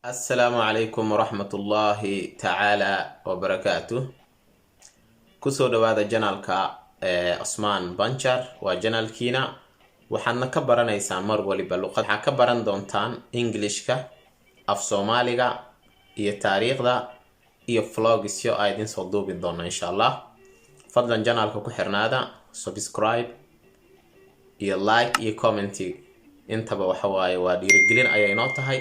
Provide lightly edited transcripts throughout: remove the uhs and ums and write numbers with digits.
السلام عليكم ورحمة الله تعالى وبركاته. كسو دوادا جنالكا عثمان بانشر وجنال كينا وحنا كبران ايسان مرولي بلوقات حا كبران دونتان انجليشكا اف سوماليغا iyo taariikhda iyo vlogsyo ay idin soo duubi doona insha Allah. Fadlan janaalka ku xirnaada, subscribe iyo like iyo comment intaba waxa waaye waa dhiirigelin ayay noo tahay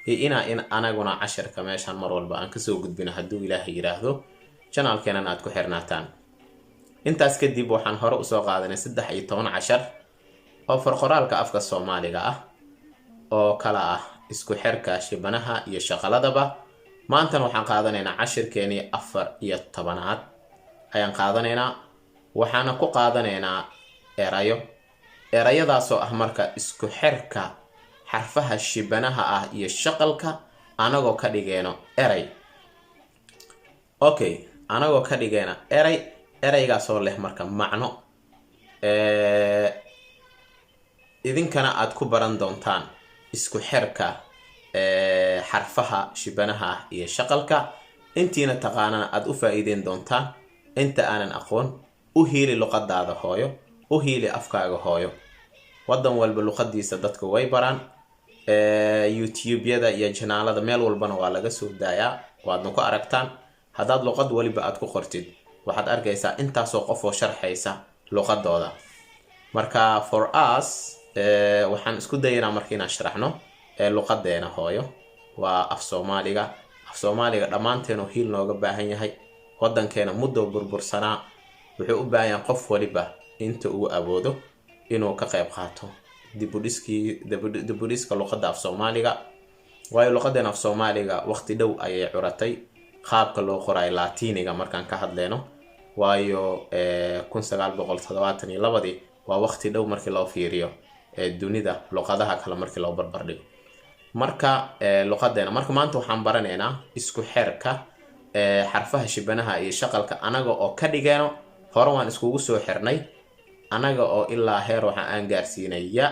in anaguna casharka meeshan mar walba aan ka soo gudbino haduu Ilaahay yiraahdo janaalkeena aad ku xirnaataan. intaas kadib waxaan hore u soo qaadanay 13 cashar oo farqoraalka afka Soomaaliga ah oo kala ah isku xirka shibanaha iyo shaqaladaba. maanta waxaan qaadanaynaa cashirkeeni 14aad ayaan qaadanaynaa. waxaana ku qaadanaynaa erayadaas oo ah marka isku xirka xarfaha shibanaha ah iyo shaqalka anagoo ka dhigeeno eray. okay, anagoo ka dhigeena eraygaas oo leh marka macno idinkana aad ku baran doontaan isku xirka xarfaha shibanaha iyo shaqalka. intiina taqaanana aad u faa'iideen doontaan. inta aanan aqoon u hiili luqadaada hooyo, u hiili afkaaga hooyo. wadan walba luqadiisa dadka way baraan. youtube-yada iyo janaalada meel walbana waa laga soo daayaa, waadna ku aragtaan. haddaad luqad waliba aad ku qortid waxaad arkaysaa intaasoo qof oo sharxaysa luqadooda. marka for us waxaan isku dayaynaa marka inaan sharaxno luqadeena hooyo waa af Soomaaliga. af Soomaaliga dhamaanteena hiil nooga baahan yahay. wadankeena muddo burbursanaa wuxuu u baahan yahay qof waliba inta uu awoodo inuu ka qayb qaato dib u dhiska luqadda af Soomaaliga. waayo luqadeena af Soomaaliga waqti dhow ayay curatay qaabka loo qoray Laatiiniga markaan ka hadleyno. waayo 1972 waa waqti dhow markii loo fiiriyo dunida luqadaha kale markii loo barbar dhigo. marka luqadeena marka maanta waxaan baranaynaa isku xirka xarfaha shibanaha iyo shaqalka anaga oo ka dhigeeno. hore waan iskugu soo xirnay anaga oo ilaa heer waxa aan gaarsiinay ya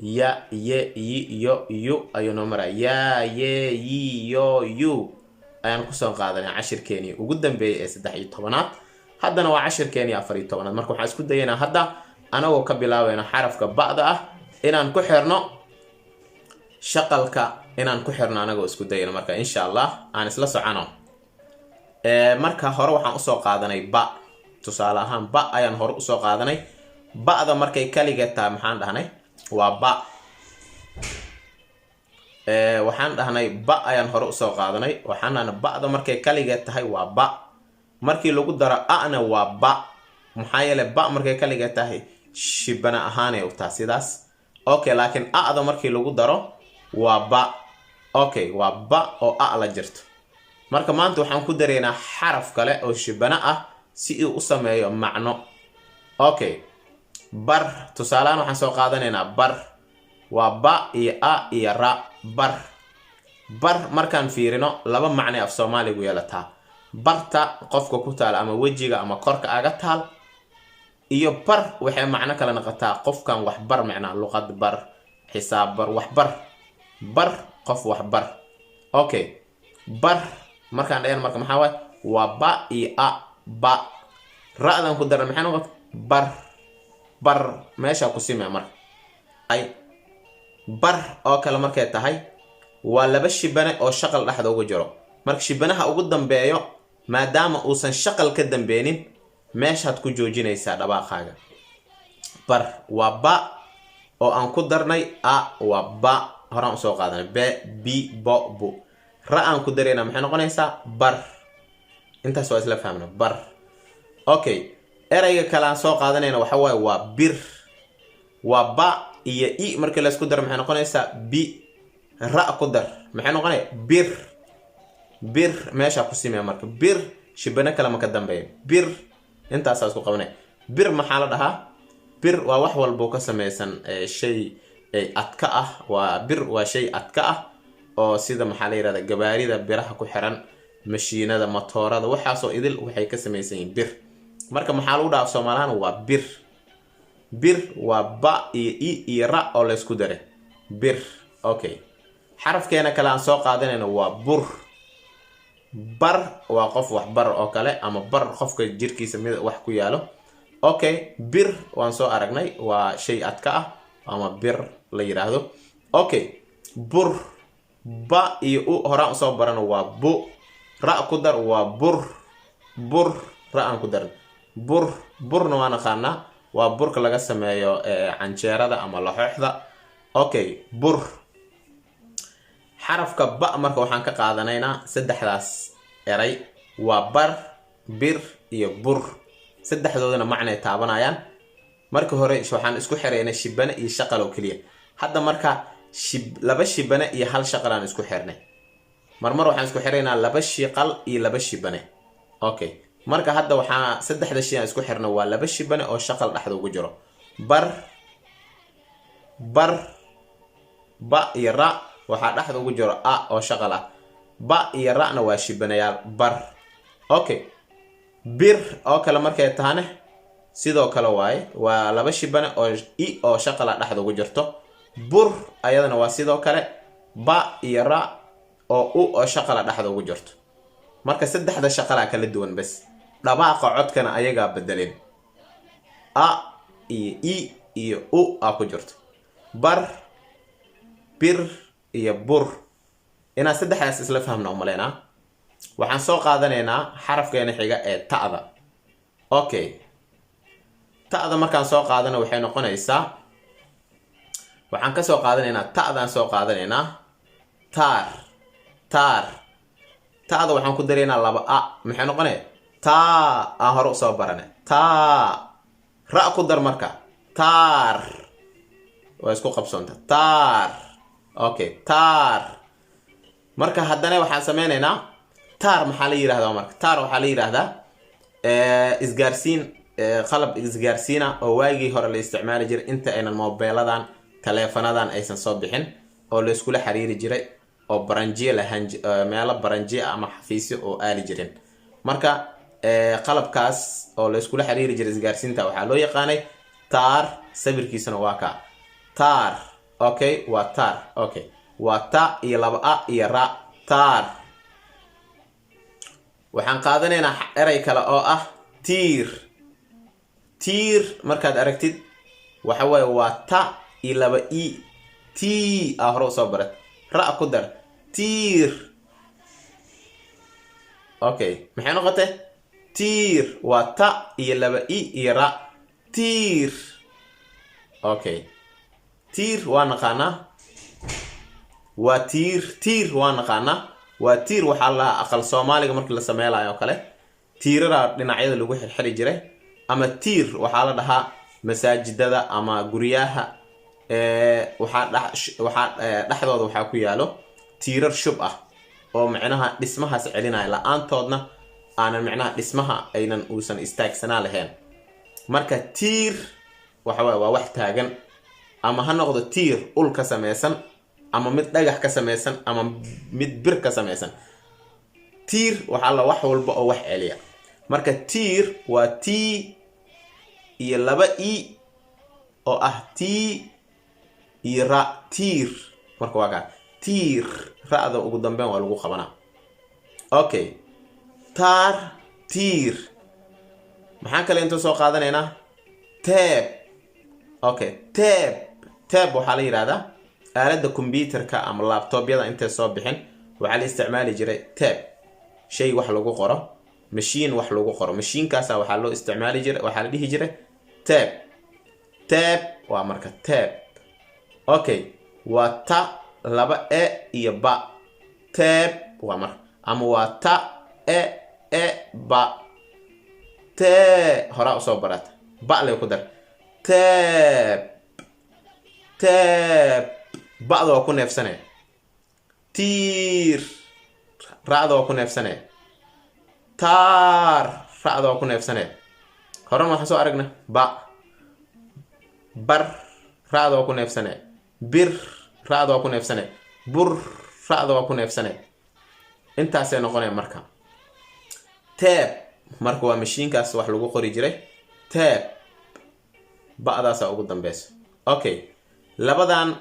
ye yi yo yu ayuu noo maraa. ya ye yi yo yu ayaan ku soo qaadanay cashirkeeni ugu dambeeyay ee 13aad. haddana waa cashirkeeni 14aad. marka waxaan isku dayaynaa hadda anagoo ka bilaabeyna xarafka ba'da ah inaan ku xirno shaqalka inaan ku xirno anagoo isku dayayna. marka insha Allah aan isla socono. marka hore waxaan u soo qaadanay ba. tusaale ahaan ba ayaan hore u soo qaadanay. ba'da markay kaligeed tahay maxaan dhahnay waa ba. waxaan dhahnay ba ayaan hore u soo qaadanay. waxaan dhahnay ba'da markay kaligeed tahay waa ba. markii lagu daro ana waa ba. maxaa yeelay ba markay kaligeed tahay shibana ahaanay u tahay sidaas. okay, laakiin a'da markii lagu daro waa ba. okay, waa ba oo a la jirto. marka maanta waxaan ku dareynaa xaraf kale oo shibana ah si uu u sameeyo macno. okay, bar. tusaalahan waxaan soo qaadanaynaa bar. waa ba iyo a iyo ra. bar markaan fiirino laba macno af Soomaaligu yeelataa. barta qofka ku taal ama wejiga ama korka aga taal, iyo bar waxay macno kala noqotaa qofkan wax bar, macna luqad bar, xisaab bar, wax bar. bar qof wax bar. okay, bar markaan dhayn marka maxaa waay waa ba iyo a. ba ra'dan ku daran maxay noqot bar meesha ku simee. marka ay bar oo kale markay tahay waa laba shibane oo shaqal dhaxda ugu jiro. marka shibanaha ugu dambeeyo maadaama uusan shaqal ka dambeenin meeshaad ku joojinaysaa dhawaaqaaga. bar waa ba oo aan ku darnay a waa ba horaan u soo qaadanay b bi bo bu. ra aan ku dareyna maxay noqonaysaa bar. intaas waa isla fahmna bar. okay, erayga kale aan soo qaadanayna waxa waaye waa bir. waa ba iyo i markii la isku daro maxay noqonaysaa bi. ra ku dar maxay noqonay bir meesha ku simee. marka bir shibana kale ma ka dambeeyo bir. intaas isku qabanay. bir maxaa la dhahaa? bir waa wax walba ka samaysan shay adka ah. waa bir waa shay adka ah oo sida maxaa la yiraahdaa gabaarida biraha ku xiran, mashiinada, matoorada, waxaasoo idil waxay ka samaysan yihiin bir. marka maxaa lagu dhaaf Soomaalihan waa bir. bir waa ba iyo i iyo ra oo la isku daray bir. okay, xarafkeena kale aan soo qaadanayno waa bur. bar waa qof wax bar oo kale ama bar qofka jirkiisa mid wax ku yaalo. Okay, bir waan soo aragnay waa shay adka ah ama bir la yiraahdo. Okay, bur. Ba iyo u horaan soo barano waa bu. Ra ku dar waa bur. Bur ra aan ku dar. Bur burna waan naqaanaa waa burka laga sameeyo canjeerada ama laxooxda. Okay, bur. xarafka ba marka waxaan ka qaadanaynaa saddexdaas eray waa bar, bir iyo bur. saddexdoodana macnay taabanayaan. marka hore waxaan isku xireynay shibane iyo shaqal oo kaliya. hadda marka laba shibane iyo hal shaqal aan isku xirnay. marmar waxaan isku xireynaa laba shaqal iyo laba shibane. Okay, marka hadda waxaa saddexda shay aan isku xirnay waa laba shibane oo shaqal dhaxda ugu jiro. bar ba iyo ra waxaa dhaxda ugu jiro a oo shaqal ah. ba iyo ra-na waa shibanayaal bar. Okay, bir oo kale markay tahane sidoo kale waaye waa laba shibane oo i oo shaqal ah dhaxda ugu jirto. bur ayadana waa sidoo kale ba iyo ra oo u oo shaqal ah dhaxda ugu jirto. marka saddexda shaqal ah kala duwan bas dhawaaqa codkana ayaga bedeleen. a iyo i iyo u a ku jirto. bar, bir iyo bur. inaa saddexdaas isla fahamna u maleynaa. waxaan soo qaadanaynaa xarafkeena xiga ee ta'da. Okay, ta'da markaan soo qaadana waxay noqonaysaa waxaan ka soo qaadanaynaa ta'daan soo qaadanaynaa taar. ta'da waxaan ku daraynaa laba a maxay noqonay taa aan hore soo baranay taa. ra ku dar marka taar waa isku qabsoonta taar. Okay, taar. marka haddana waxaan sameynaynaa taar maxaa la yiraahdaa marka taar waxaa la yiraahdaa isgaarsiin qalab isgaarsiina oo waagii hore la isticmaali jiray inta aynan mobiladan taleefanadan aysan soo bixin oo la isku xiriiri jiray oo baranjiye lahan meelo baranjiye ama xafiisyo oo aali jireen. marka qalabkaas oo la isku xiriiri jiray isgaarsiinta waxaa loo yaqaanay taar. sawirkiisana waa ka taar. Okay, waa taar. Okay, waa ta iyo laba a iyo ra taar. waxaan qaadanaynaa eray kale oo ah tiir. markaad aragtid waxa waaye waa ta iyo laba i tii a hore soo barat ra ku dar tiir. Okay, maxay noqotay tiir waa ta iyo laba i iyo ra tiir. Okay, tiir waa naqaanaa waa tiir waa naqaanaa waa tiir waxaa la aqal Soomaaliga markii la sameeyo kale tiirada dhinacyada lagu xirxiri jiray ama tiir waxaa la dhahaa masaajidada ama guriyaha waxaa dhaxdooda waxaa ku yaalo tiirar shub ah oo macnaha dhismahaas celinaya la'aantoodna aanan macnaha dhismaha aynan uusan istaagsanaa lahayn. marka tiir waxa waa wax taagan ama ha noqdo tiir ul ka samaysan ama mid dhagax ka samaysan ama mid bir ka samaysan. tiir waxaa la wax walba oo wax celiya. marka tiir waa tii iyo laba i oo ah tii iyo ra tiir. marka waa ka tiir ra'da ugu dambeyn waa lagu qabanaa. Okay, taar tiir. maxaan kale inta soo qaadanaynaa teeb. Okay, teeb waxaa la yiraahdaa aaladda computerka ama laptopyada intay soo bixin waxaa la isticmaali jiray teeb. shay wax lagu qoro machine wax lagu qoro machiinkaas waxaa loo isticmaali jiray waxaa la dhihi jiray teeb waa marka teeb. Okay, waa ta laba e iyo ba teeb waa marka ama waa ta e ba tee hora usoo barata ba lay ku dar teeb ba'da waa ku neefsanee. tiir ra'da waa ku neefsanee. taar ra'da waa ku neefsanee. horan waxaan soo aragna ba bar ra'da waa ku neefsanee. bir ra'da waa ku neefsanee. bur ra'da waa ku neefsanee. intaasay noqonaya marka teeb. marka waa mashiinkaas wax lagu qori jiray teeb ba'daasa ugu dambeyso. Okay, labadan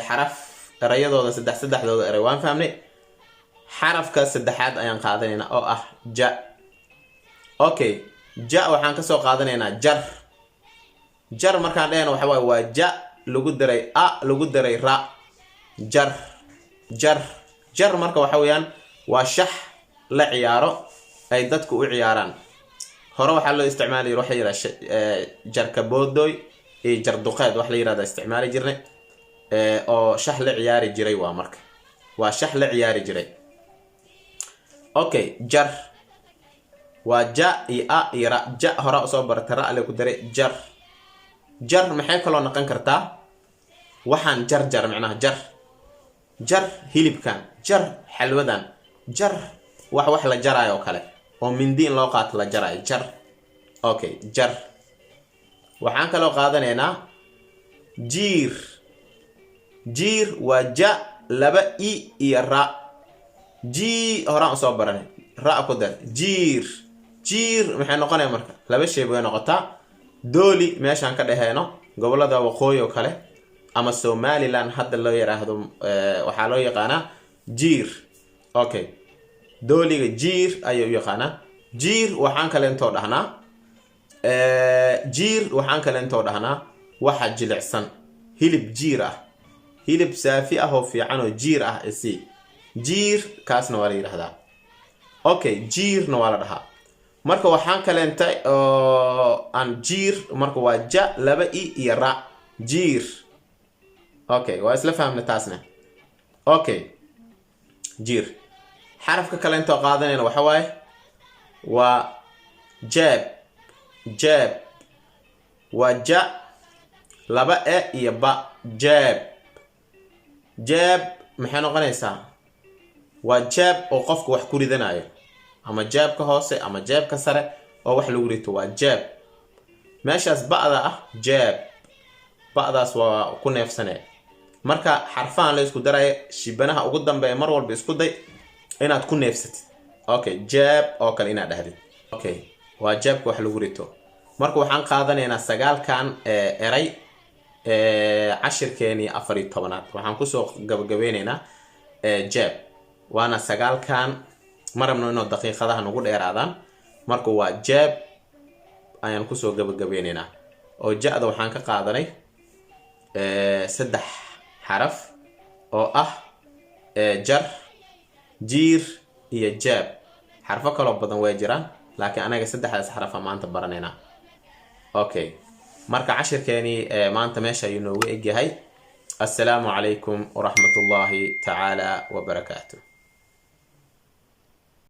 xaraf erayadooda saddexdooda eray waan fahamnay xarafka saddexaad ayaan qaadanaynaa oo ah ja okay ja waxaan ka soo qaadanaynaa jar markaan dhahayno waxa waaye waa ja lagu daray a lagu daray ra jar marka waxa weeyaan waa shax la ciyaaro ay dadku u ciyaaraan hore waxaa loo isticmaalay waxa yiraahdaa jarka boodoy iyo jar duqeed wax la yiraahdo isticmaali jirnay oo shax la ciyaari jiray waa marka waa shax la ciyaari jiray okay jar waa ja iyo a iyo ra ja hore soo bartay ra la ku daray jar maxay kaloo noqon kartaa waxaan jar macnaha jar hilibkan jar xalwadan jar wax la jaraayo kale oo mindiin loo qaato la jaraayo jar okay jar waxaan kaloo qaadanaynaa jiir waa ja laba i iyo ra horaan soo baranay ra ku dar jiir maxay noqonaya marka laba shay bay noqotaa dooli meeshaan ka dhaheeno gobolada waqooyi oo kale ama Somaliland hadda loo yiraahdo waxa loo yaqaanaa jiir okay dooliga jiir ayuu yaqaanaa jiir waxaan kale intoo dhahnaa waxa jilicsan hilib jiir ah hilib saafi ah oo fiican oo jiir ah jiir kaasna waa la yiraahdaa okay jiirna waa la dhahaa marka waxaan kale intay aan jiir marka waa ja laba i iyo ra jiir okay waa isla fahamna taasna okay jiir xarafka kale intoo qaadanayna waxa waaye waa jaab waa ja laba e iyo ba jaab maxay noqonaysaa waa jaab oo qofku wax ku ridanayo ama jaabka hoose ama jaabka sare oo wax lagu rito waa jaab meeshaas ba'da ah jaab ba'daas waa ku neefsanay marka xarfaan la isku daray shibanaha ugu dambeeya mar walba isku day inaad ku neefsatid okay jaab oo kale inaad dhahdid okay waa jaabka wax lagu rito marka waxaan qaadanaynaa sagaalkan eray cashirkeeni 14aad waxaan ku soo gabagabeynaynaa jaab waana sagaalkan marabno inoo daqiiqadaha nagu dheeraadaan marka waa jaab ayaan ku soo gabagabeynaynaa oo jaada waxaan ka qaadanay 3 xaraf oo ah jar jiir iyo jaab xarfo kale badan way jiraan laakiin anaga 3daas xaraf maanta baranaynaa okay marka cashirkeeni maanta meesha ayuu noogu egyahay assalaamu calaykum waraxmatullaahi tacaala wabarakaatuh